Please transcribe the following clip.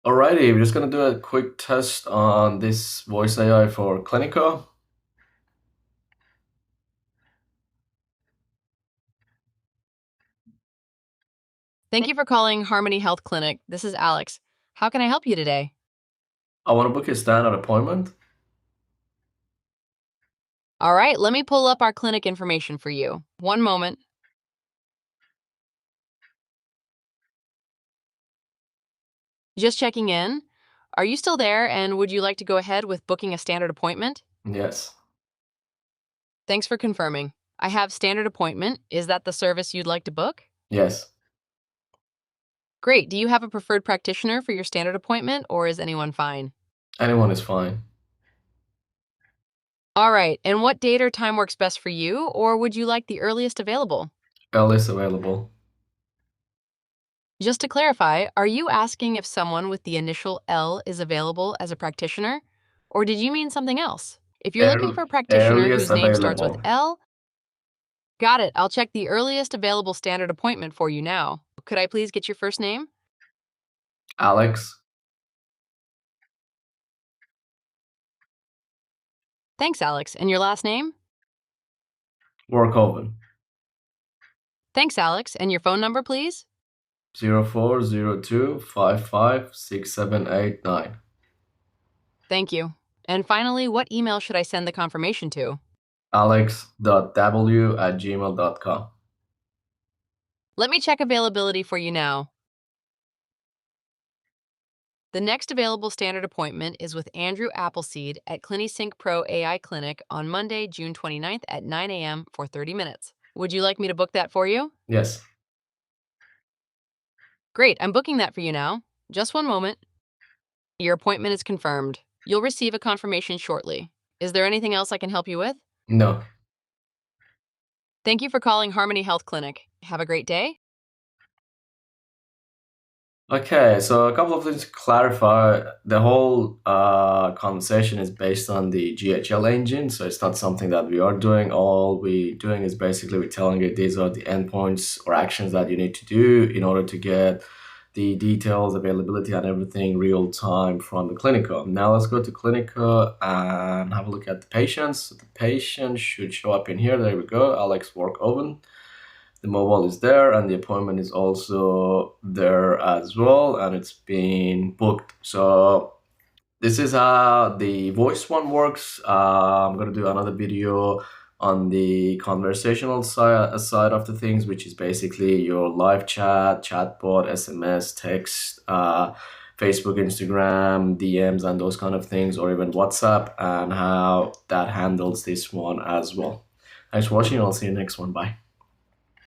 Alrighty, we're just gonna do a quick test on this voice AI for Cliniko. Thank you for calling Harmony Health Clinic. This is Alex. How can I help you today? I want to book a standard appointment. All right, let me pull up our clinic information for you. One moment. Just checking in. Are you still there, and would you like to go ahead with booking a standard appointment? Yes. Thanks for confirming. I have standard appointment. Is that the service you'd like to book? Yes. Great. Do you have a preferred practitioner for your standard appointment, or is anyone fine? Anyone is fine. All right, and what date or time works best for you, or would you like the earliest available? L is available. Just to clarify, are you asking if someone with the initial L is available as a practitioner? Or did you mean something else? If you're looking for a practitioner Earliest whose name starts with available. L, got it. I'll check the earliest available standard appointment for you now. Could I please get your first name? Alex. Thanks, Alex. And your last name? Workoven. Thanks, Alex. And your phone number, please? 0402556789. Thank you. And finally, what email should I send the confirmation to? alex.w@gmail.com. Let me check availability for you now. The next available standard appointment is with Andrew Appleseed at ClinicSync Pro AI Clinic on Monday, June 29th at 9 a.m. for 30 minutes. Would you like me to book that for you? Yes. Great, I'm booking that for you now. Just one moment. Your appointment is confirmed. You'll receive a confirmation shortly. Is there anything else I can help you with? No. Thank you for calling Harmony Health Clinic. Have a great day. Okay, so a couple of things to clarify. The whole conversation is based on the GHL engine, so it's not something that we are doing. All we're doing is basically we're telling it these are the endpoints or actions that you need to do in order to get the details, availability, and everything real time from the Cliniko. Now let's go to Cliniko and have a look at the patients. So the patient should show up in here. There we go, Alex Workoven. The mobile is there and the appointment is also there as well, and it's been booked. So this is how the voice one works. I'm going to do another video on the conversational side of the things, which is basically your live chat, chatbot, SMS, text, Facebook, Instagram, DMs, and those kind of things, or even WhatsApp, and how that handles this one as well. Thanks for watching. I'll see you next one. Bye.